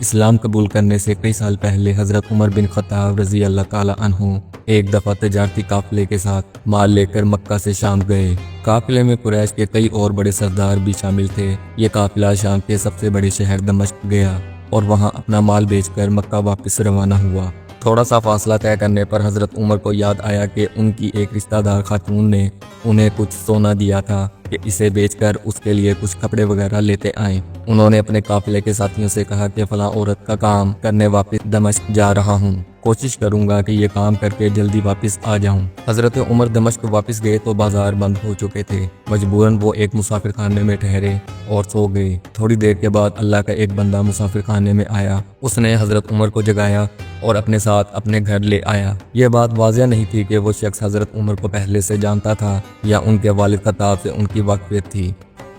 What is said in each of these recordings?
اسلام قبول کرنے سے کئی سال پہلے حضرت عمر بن خطاب رضی اللہ تعالیٰ عنہ ایک دفعہ تجارتی قافلے کے ساتھ مال لے کر مکہ سے شام گئے۔ قافلے میں قریش کے کئی اور بڑے سردار بھی شامل تھے۔ یہ قافلہ شام کے سب سے بڑے شہر دمشق گیا اور وہاں اپنا مال بیچ کر مکہ واپس روانہ ہوا۔ تھوڑا سا فاصلہ طے کرنے پر حضرت عمر کو یاد آیا کہ ان کی ایک رشتہ دار خاتون نے انہیں کچھ سونا دیا تھا کہ اسے بیچ کر اس کے لیے کچھ کپڑے وغیرہ لیتے آئیں۔ انہوں نے اپنے قافلے کے ساتھیوں سے کہا کہ فلاں عورت کا کام کرنے واپس دمشق جا رہا ہوں، کوشش کروں گا کہ یہ کام کر کے جلدی واپس آ جاؤں۔ حضرت عمر دمشق واپس گئے تو بازار بند ہو چکے تھے۔ مجبوراً وہ ایک مسافر خانے میں ٹھہرے اور سو گئے۔ تھوڑی دیر کے بعد اللہ کا ایک بندہ مسافر خانے میں آیا۔ اس نے حضرت عمر کو جگایا اور اپنے ساتھ اپنے گھر لے آیا۔ یہ بات واضح نہیں تھی کہ وہ شخص حضرت عمر کو پہلے سے جانتا تھا یا ان کے والد خطاب سے ان کی واقفیت تھی۔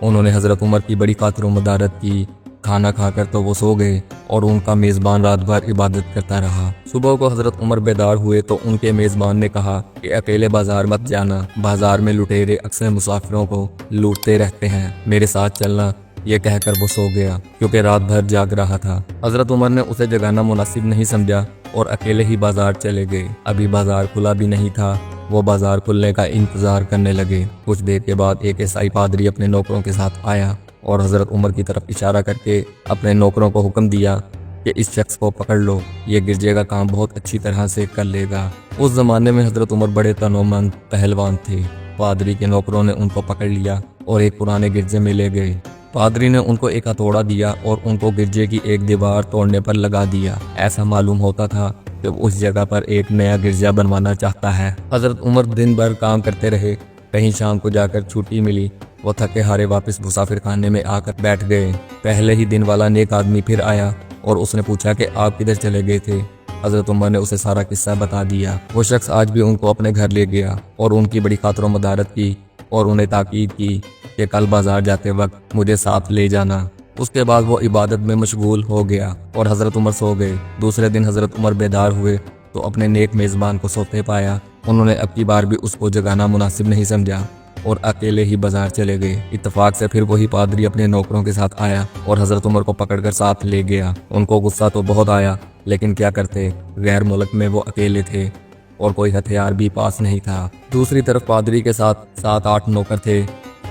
انہوں نے حضرت عمر کی بڑی خاطر و مدارت کی۔ کھانا کھا کر تو وہ سو گئے اور ان کا میزبان رات بھر عبادت کرتا رہا۔ صبح کو حضرت عمر بیدار ہوئے تو ان کے میزبان نے کہا کہ اکیلے بازار مت جانا، بازار میں لٹیرے اکثر مسافروں کو لوٹتے رہتے ہیں، میرے ساتھ چلنا۔ یہ کہہ کر وہ سو گیا کیونکہ رات بھر جاگ رہا تھا۔ حضرت عمر نے اسے جگانا مناسب نہیں سمجھا اور اکیلے ہی بازار چلے گئے۔ ابھی بازار کھلا بھی نہیں تھا، وہ بازار کھلنے کا انتظار کرنے لگے۔ کچھ دیر کے بعد ایک عیسائی پادری اپنے نوکروں کے ساتھ آیا اور حضرت عمر کی طرف اشارہ کر کے اپنے نوکروں کو حکم دیا کہ اس شخص کو پکڑ لو، یہ گرجے کا کام بہت اچھی طرح سے کر لے گا۔ اس زمانے میں حضرت عمر بڑے تنومند پہلوان تھے۔ پادری کے نوکروں نے ان کو پکڑ لیا اور ایک پرانے گرجے میں لے گئے۔ پادری نے ان کو ایک ہتھوڑا دیا اور ان کو گرجے کی ایک دیوار توڑنے پر لگا دیا۔ ایسا معلوم ہوتا تھا کہ اس جگہ پر ایک نیا گرجا بنوانا چاہتا ہے۔ حضرت عمر دن بھر کام کرتے رہے۔ کہیں شام کو جا کر چھٹی ملی، وہ تھکے ہارے واپس مسافر خانے میں آ کر بیٹھ گئے۔ پہلے ہی دن والا نیک آدمی پھر آیا اور اس نے پوچھا کہ آپ کدھر چلے گئے تھے؟ حضرت عمر نے اسے سارا قصہ بتا دیا۔ وہ شخص آج بھی ان کو اپنے گھر لے گیا اور ان کی بڑی خاطر و مدارت کی اور انہیں تاکید کی کہ کل بازار جاتے وقت مجھے ساتھ لے جانا۔ اس کے بعد وہ عبادت میں مشغول ہو گیا اور حضرت عمر سو گئے۔ دوسرے دن حضرت عمر بیدار ہوئے تو اپنے نیک میزبان کو سوتے پایا۔ انہوں نے اب کی بار بھی اس کو جگانا مناسب نہیں سمجھا اور اکیلے ہی بازار چلے گئے۔ اتفاق سے پھر وہی پادری اپنے نوکروں کے ساتھ آیا اور حضرت عمر کو پکڑ کر ساتھ لے گیا۔ ان کو غصہ تو بہت آیا، لیکن کیا کرتے، غیر ملک میں وہ اکیلے تھے اور کوئی ہتھیار بھی پاس نہیں تھا۔ دوسری طرف پادری کے ساتھ 7-8 نوکر تھے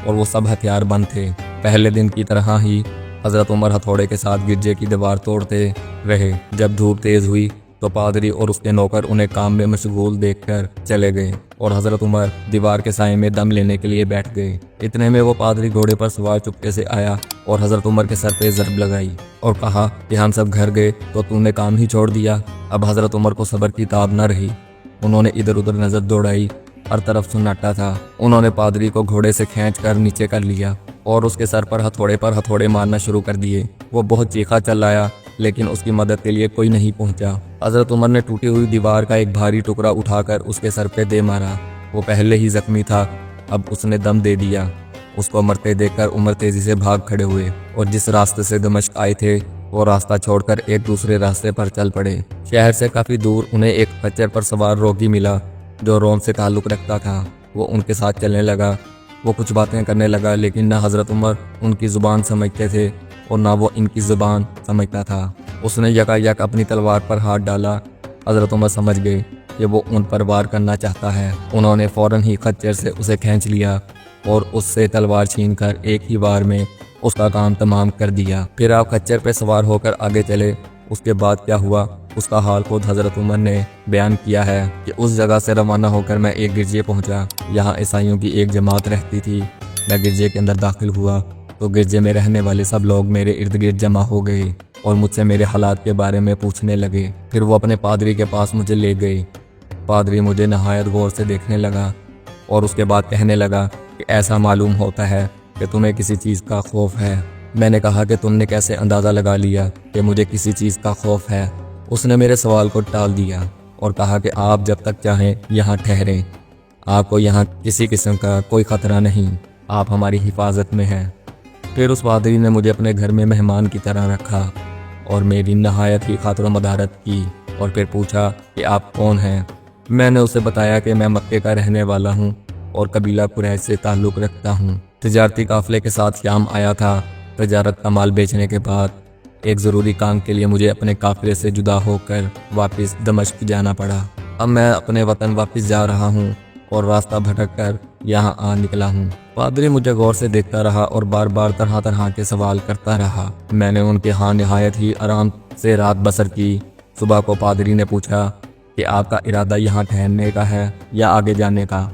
اور وہ سب ہتھیار بند تھے۔ پہلے دن کی طرح ہی حضرت عمر ہتھوڑے کے ساتھ گرجے کی دیوار توڑتے رہے۔ جب دھوپ تیز ہوئی تو پادری اور اس کے نوکر انہیں کام میں مشغول دیکھ کر چلے گئے اور حضرت عمر دیوار کے سائے میں دم لینے کے لیے بیٹھ گئے۔ اتنے میں وہ پادری گھوڑے پر سوار چپکے سے آیا اور حضرت عمر کے سر پہ ضرب لگائی اور کہا کہ ہم سب گھر گئے تو تم نے کام ہی چھوڑ دیا۔ اب حضرت عمر کو صبر کی تاب نہ رہی۔ انہوں نے ادھر ادھر نظر دوڑائی، ہر طرف سناٹا تھا۔ انہوں نے پادری کو گھوڑے سے کھینچ کر نیچے کر لیا اور اس کے سر پر ہتھوڑے مارنا شروع کر دیے۔ وہ بہت چیخا چلایا لیکن اس کی مدد کے لیے کوئی نہیں پہنچا۔ حضرت عمر نے ٹوٹی ہوئی دیوار کا ایک بھاری ٹکڑا اٹھا کر اس کے سر پہ دے مارا۔ وہ پہلے ہی زخمی تھا، اب اس نے دم دے دیا۔ اس کو مرتے دیکھ کر عمر تیزی سے بھاگ کھڑے ہوئے اور جس راستے سے دمشق آئے تھے وہ راستہ چھوڑ کر ایک دوسرے راستے پر چل پڑے۔ شہر سے کافی دور انہیں ایک خچر پر سوار روگی ملا جو روم سے تعلق رکھتا تھا۔ وہ ان کے ساتھ چلنے لگا۔ وہ کچھ باتیں کرنے لگا لیکن نہ حضرت عمر ان کی زبان سمجھتے تھے اور نہ وہ ان کی زبان سمجھتا تھا۔ اس نے یکا اپنی تلوار پر ہاتھ ڈالا۔ حضرت عمر سمجھ گئے کہ وہ ان پر وار کرنا چاہتا ہے۔ انہوں نے فوراً ہی خچر سے اسے کھینچ لیا اور اس سے تلوار چھین کر ایک ہی وار میں اس کا کام تمام کر دیا۔ پھر آپ خچر پہ سوار ہو کر آگے چلے۔ اس کے بعد کیا ہوا اس کا حال خود حضرت عمر نے بیان کیا ہے کہ اس جگہ سے روانہ ہو کر میں ایک گرجے پہنچا، یہاں عیسائیوں کی ایک جماعت رہتی تھی۔ میں گرجے کے اندر داخل ہوا تو گرجے میں رہنے والے سب لوگ میرے ارد گرد جمع ہو گئے اور مجھ سے میرے حالات کے بارے میں پوچھنے لگے۔ پھر وہ اپنے پادری کے پاس مجھے لے گئے۔ پادری مجھے نہایت غور سے دیکھنے لگا اور اس کے بعد کہنے لگا کہ ایسا معلوم ہوتا ہے کہ تمہیں کسی چیز کا خوف ہے۔ میں نے کہا کہ تم نے کیسے اندازہ لگا لیا کہ مجھے کسی چیز کا خوف ہے؟ اس نے میرے سوال کو ٹال دیا اور کہا کہ آپ جب تک چاہیں یہاں ٹھہریں، آپ کو یہاں کسی قسم کا کوئی خطرہ نہیں، آپ ہماری حفاظت میں ہیں۔ پھر اس پادری نے مجھے اپنے گھر میں مہمان کی طرح رکھا اور میری نہایت ہی خاطر و مدارت کی اور پھر پوچھا کہ آپ کون ہیں؟ میں نے اسے بتایا کہ میں مکے کا رہنے والا ہوں اور قبیلہ قریش سے تعلق رکھتا ہوں۔ تجارتی قافلے کے ساتھ شام آیا تھا۔ تجارت کا مال بیچنے کے بعد ایک ضروری کام کے لیے مجھے اپنے قافلے سے جدا ہو کر واپس دمشق جانا پڑا۔ اب میں اپنے وطن واپس جا رہا ہوں اور راستہ بھٹک کر یہاں آ نکلا ہوں۔ پادری مجھے غور سے دیکھتا رہا اور بار بار طرح طرح کے سوال کرتا رہا۔ میں نے ان کے ہاں نہایت ہی آرام سے رات بسر کی۔ صبح کو پادری نے پوچھا کہ آپ کا ارادہ یہاں ٹھہرنے کا ہے یا آگے جانے کا؟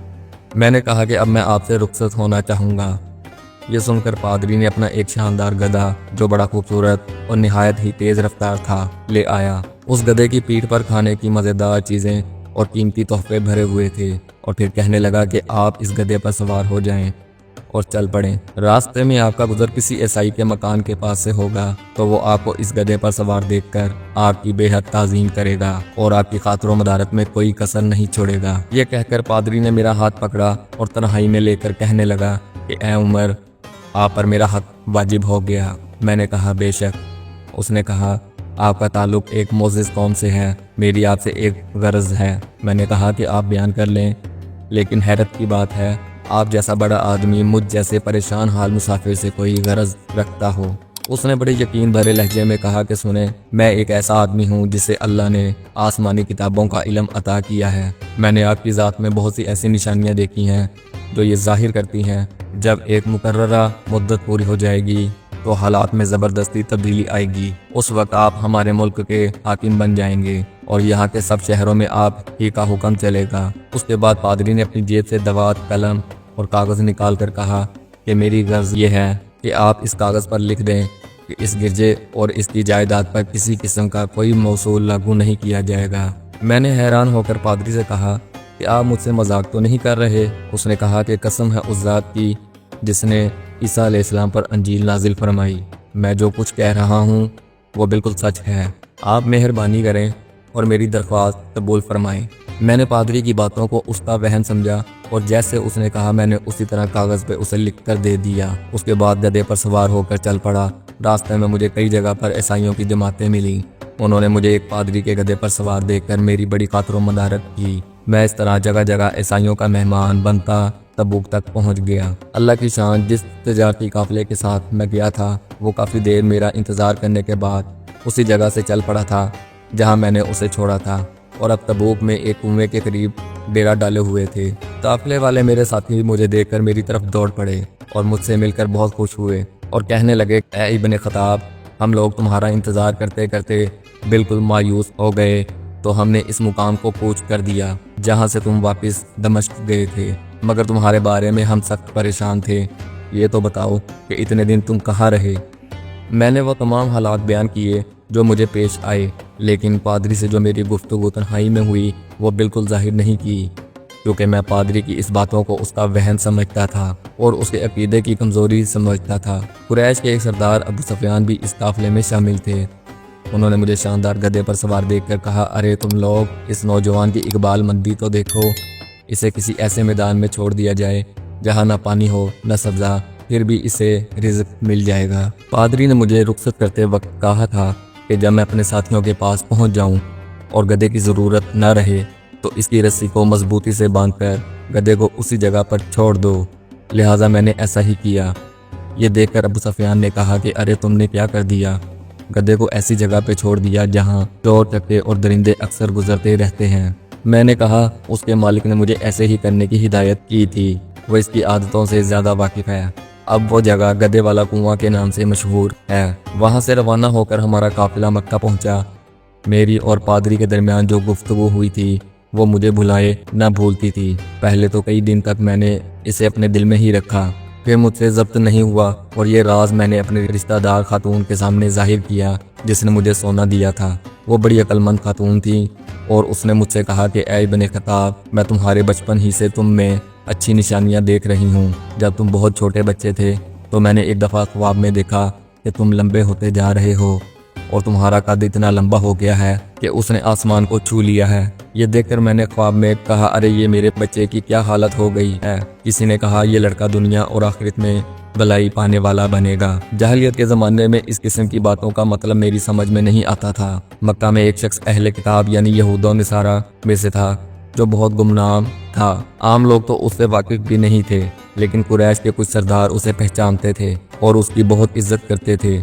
میں نے کہا کہ اب میں آپ سے رخصت ہونا چاہوں گا۔ یہ سن کر پادری نے اپنا ایک شاندار گدھا جو بڑا خوبصورت اور نہایت ہی تیز رفتار تھا لے آیا۔ اس گدھے کی پیٹھ پر کھانے کی مزیدار چیزیں اور قیمتی تحفے بھرے ہوئے تھے اور پھر کہنے لگا کہ آپ اس گدھے پر سوار ہو جائیں اور چل پڑیں۔ راستے میں آپ کا گزر کسی عیسائی کے مکان کے پاس سے ہوگا تو وہ آپ کو اس گدھے پر سوار دیکھ کر آپ کی بے حد تعظیم کرے گا اور آپ کی خاطر و مدارت میں کوئی کسر نہیں چھوڑے گا۔ یہ کہہ کر پادری نے میرا ہاتھ پکڑا اور تنہائی میں لے کر کہنے لگا کہ اے عمر، آپ پر میرا حق واجب ہو گیا۔ میں نے کہا بے شک۔ اس نے کہا آپ کا تعلق ایک معزز قوم سے ہے، میری آپ سے ایک غرض ہے۔ میں نے کہا کہ آپ بیان کر لیں، لیکن حیرت کی بات ہے آپ جیسا بڑا آدمی مجھ جیسے پریشان حال مسافر سے کوئی غرض رکھتا ہو۔ اس نے بڑے یقین بھرے لہجے میں کہا کہ سنیں، میں ایک ایسا آدمی ہوں جسے اللہ نے آسمانی کتابوں کا علم عطا کیا ہے۔ میں نے آپ کی ذات میں بہت سی ایسی نشانیاں دیکھی ہیں جو یہ ظاہر کرتی ہیں جب ایک مقررہ مدت پوری ہو جائے گی تو حالات میں زبردستی تبدیلی آئے گی۔ اس وقت آپ ہمارے ملک کے حاکم بن جائیں گے اور یہاں کے سب شہروں میں آپ ہی کا حکم چلے گا۔ اس کے بعد پادری نے اپنی جیب سے دوات، قلم اور کاغذ نکال کر کہا کہ میری غرض یہ ہے کہ آپ اس کاغذ پر لکھ دیں کہ اس گرجے اور اس کی جائیداد پر کسی قسم کا کوئی موصول لاگو نہیں کیا جائے گا۔ میں نے حیران ہو کر پادری سے کہا کہ آپ مجھ سے مذاق تو نہیں کر رہے؟ اس نے کہا کہ قسم ہے اس ذات کی جس نے عیسیٰ علیہ السلام پر انجیل نازل فرمائی، میں جو کچھ کہہ رہا ہوں وہ بالکل سچ ہے۔ آپ مہربانی کریں اور میری درخواست قبول فرمائیں۔ میں نے پادری کی باتوں کو اس کا وہن سمجھا اور جیسے اس نے کہا میں نے اسی طرح کاغذ پہ اسے لکھ کر دے دیا۔ اس کے بعد گدھے پر سوار ہو کر چل پڑا۔ راستے میں مجھے کئی جگہ پر عیسائیوں کی جماعتیں ملیں۔ انہوں نے مجھے ایک پادری کے گدھے پر سوار دیکھ کر میری بڑی خاطر و مدارت کی۔ میں اس طرح جگہ جگہ عیسائیوں کا مہمان بنتا تبوک تک پہنچ گیا۔ اللہ کی شان، جس تجارتی قافلے کے ساتھ میں گیا تھا وہ کافی دیر میرا انتظار کرنے کے بعد اسی جگہ سے چل پڑا تھا جہاں میں نے اسے چھوڑا تھا اور اب تبوک میں ایک کنویں کے قریب ڈیرا ڈالے ہوئے تھے۔ قافلے والے میرے ساتھی مجھے دیکھ کر میری طرف دوڑ پڑے اور مجھ سے مل کر بہت خوش ہوئے اور کہنے لگے اے ابن خطاب، ہم لوگ تمہارا انتظار کرتے کرتے بالکل مایوس ہو گئے تو ہم نے اس مقام کو کوچ کر دیا جہاں سے تم واپس دمشق گئے تھے، مگر تمہارے بارے میں ہم سخت پریشان تھے۔ یہ تو بتاؤ کہ اتنے دن تم کہاں رہے؟ میں نے وہ تمام حالات بیان کیے جو مجھے پیش آئے، لیکن پادری سے جو میری گفتگو تنہائی میں ہوئی وہ بالکل ظاہر نہیں کی، کیونکہ میں پادری کی اس باتوں کو اس کا وہن سمجھتا تھا اور اس کے عقیدے کی کمزوری سمجھتا تھا۔ قریش کے ایک سردار ابو سفیان بھی اس قافلے میں شامل تھے۔ انہوں نے مجھے شاندار گدھے پر سوار دیکھ کر کہا ارے تم لوگ اس نوجوان کی اقبال مندی تو دیکھو، اسے کسی ایسے میدان میں چھوڑ دیا جائے جہاں نہ پانی ہو نہ سبزہ، پھر بھی اسے رزق مل جائے گا۔ پادری نے مجھے رخصت کرتے وقت کہا تھا کہ جب میں اپنے ساتھیوں کے پاس پہنچ جاؤں اور گدھے کی ضرورت نہ رہے تو اس کی رسی کو مضبوطی سے باندھ کر گدھے کو اسی جگہ پر چھوڑ دو، لہٰذا میں نے ایسا ہی کیا۔ یہ دیکھ کر ابو سفیان نے کہا کہ ارے تم نے کیا کر دیا؟ گدھے کو ایسی جگہ پہ چھوڑ دیا جہاں چور چکے اور درندے اکثر گزرتے رہتے ہیں۔ میں نے کہا اس کے مالک نے مجھے ایسے ہی کرنے کی ہدایت کی تھی، وہ اس کی عادتوں سے زیادہ واقف ہے۔ اب وہ جگہ گدھے والا کنواں کے نام سے مشہور ہے۔ وہاں سے روانہ ہو کر ہمارا قافلہ مکہ پہنچا۔ میری اور پادری کے درمیان جو گفتگو ہوئی تھی وہ مجھے بھلائے نہ بھولتی تھی۔ پہلے تو کئی دن تک میں نے اسے اپنے دل میں ہی رکھا، پھر مجھ سے ضبط نہیں ہوا اور یہ راز میں نے اپنے رشتہ دار خاتون کے سامنے ظاہر کیا جس نے مجھے سونا دیا تھا۔ وہ بڑی عقل مند خاتون تھی اور اس نے مجھ سے کہا کہ اے ابن خطاب، میں تمہارے بچپن ہی سے تم میں اچھی نشانیاں دیکھ رہی ہوں۔ جب تم بہت چھوٹے بچے تھے تو میں نے ایک دفعہ خواب میں دیکھا کہ تم لمبے ہوتے جا رہے ہو اور تمہارا قد اتنا لمبا ہو گیا ہے کہ اس نے آسمان کو چھو لیا ہے۔ یہ دیکھ کر میں نے خواب میں کہا ارے یہ میرے بچے کی کیا حالت ہو گئی ہے۔ کسی نے کہا یہ لڑکا دنیا اور آخرت میں بھلائی پانے والا بنے گا۔ جاہلیت کے زمانے میں اس قسم کی باتوں کا مطلب میری سمجھ میں نہیں آتا تھا۔ مکہ میں ایک شخص اہل کتاب یعنی یہود و نصارہ میں سے تھا جو بہت گمنام تھا۔ عام لوگ تو اس سے واقف بھی نہیں تھے، لیکن قریش کے کچھ سردار اسے پہچانتے تھے اور اس کی بہت عزت کرتے تھے۔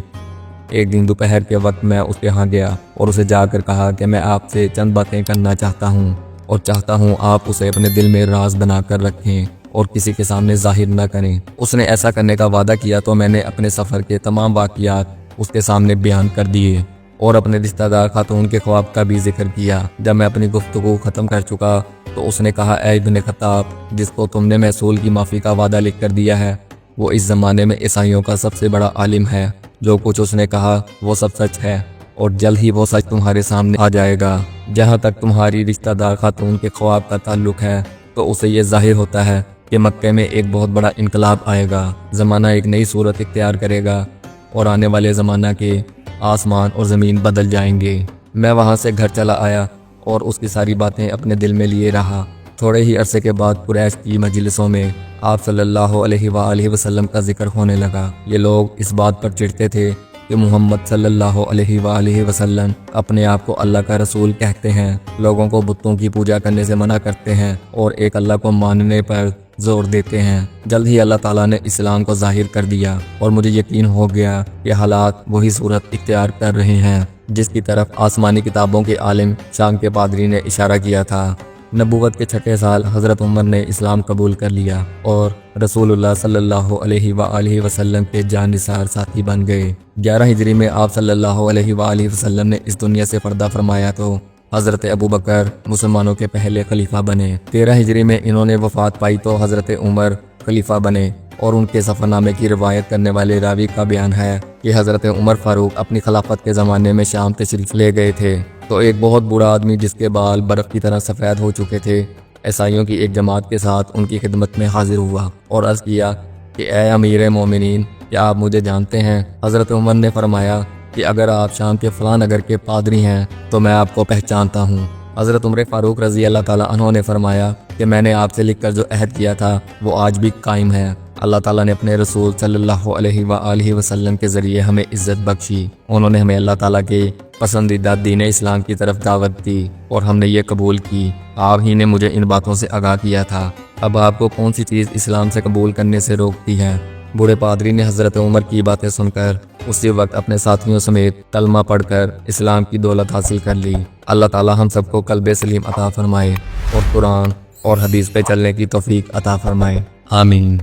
ایک دن دوپہر کے وقت میں اس کے یہاں گیا اور اسے جا کر کہا کہ میں آپ سے چند باتیں کرنا چاہتا ہوں اور چاہتا ہوں آپ اسے اپنے دل میں راز بنا کر رکھیں اور کسی کے سامنے ظاہر نہ کریں۔ اس نے ایسا کرنے کا وعدہ کیا تو میں نے اپنے سفر کے تمام واقعات اس کے سامنے بیان کر دیے اور اپنے رشتہ دار خاتون کے خواب کا بھی ذکر کیا۔ جب میں اپنی گفتگو ختم کر چکا تو اس نے کہا، اے ابن خطاب، جس کو تم نے محصول کی معافی کا وعدہ لکھ کر دیا ہے وہ اس زمانے میں عیسائیوں کا سب سے بڑا عالم ہے۔ جو کچھ اس نے کہا وہ سب سچ ہے اور جلد ہی وہ سچ تمہارے سامنے آ جائے گا۔ جہاں تک تمہاری رشتہ دار خاتون کے خواب کا تعلق ہے تو اسے یہ ظاہر ہوتا ہے کہ مکہ میں ایک بہت بڑا انقلاب آئے گا، زمانہ ایک نئی صورت اختیار کرے گا اور آنے والے زمانہ کے آسمان اور زمین بدل جائیں گے۔ میں وہاں سے گھر چلا آیا اور اس کی ساری باتیں اپنے دل میں لیے رہا۔ تھوڑے ہی عرصے کے بعد قریش کی مجلسوں میں آپ صلی اللہ علیہ وآلہ وسلم کا ذکر ہونے لگا۔ یہ لوگ اس بات پر چڑھتے تھے کہ محمد صلی اللہ علیہ وآلہ وسلم اپنے آپ کو اللہ کا رسول کہتے ہیں، لوگوں کو بتوں کی پوجا کرنے سے منع کرتے ہیں اور ایک اللہ کو ماننے پر زور دیتے ہیں۔ جلد ہی اللہ تعالیٰ نے اسلام کو ظاہر کر دیا اور مجھے یقین ہو گیا کہ حالات وہی صورت اختیار کر رہے ہیں جس کی طرف آسمانی کتابوں کے عالم شام کے پادری نے اشارہ کیا تھا۔ نبوت کے چھٹے سال حضرت عمر نے اسلام قبول کر لیا اور رسول اللہ صلی اللہ علیہ وآلہ وسلم کے جانثار ساتھی بن گئے۔ 11 ہجری میں آپ صلی اللہ علیہ وآلہ وسلم نے اس دنیا سے پردہ فرمایا تو حضرت ابوبکر مسلمانوں کے پہلے خلیفہ بنے۔ 13 ہجری میں انہوں نے وفات پائی تو حضرت عمر خلیفہ بنے اور ان کے سفر نامے کی روایت کرنے والے راوی کا بیان ہے کہ حضرت عمر فاروق اپنی خلافت کے زمانے میں شام تشریف لے گئے تھے تو ایک بہت برا آدمی جس کے بال برف کی طرح سفید ہو چکے تھے عیسائیوں کی ایک جماعت کے ساتھ ان کی خدمت میں حاضر ہوا اور عرض کیا کہ اے امیر مومنین، کیا آپ مجھے جانتے ہیں؟ حضرت عمر نے فرمایا کہ اگر آپ شام کے فلاں نگر کے پادری ہیں تو میں آپ کو پہچانتا ہوں۔ حضرت عمر فاروق رضی اللہ تعالیٰ عنہ نے فرمایا کہ میں نے آپ سے لکھ کر جو عہد کیا تھا وہ آج بھی قائم ہے۔ اللہ تعالیٰ نے اپنے رسول صلی اللہ علیہ وآلہ وسلم کے ذریعے ہمیں عزت بخشی۔ انہوں نے ہمیں اللہ تعالیٰ کے پسندیدہ دین اسلام کی طرف دعوت دی اور ہم نے یہ قبول کی۔ آپ ہی نے مجھے ان باتوں سے آگاہ کیا تھا۔ اب آپ کو کون سی چیز اسلام سے قبول کرنے سے روکتی ہے؟ بوڑھے پادری نے حضرت عمر کی باتیں سن کر اسی وقت اپنے ساتھیوں سمیت کلمہ پڑھ کر اسلام کی دولت حاصل کر لی۔ اللہ تعالیٰ ہم سب کو قلب سلیم عطا فرمائے اور قرآن اور حدیث پہ چلنے کی توفیق عطا فرمائے، آمین۔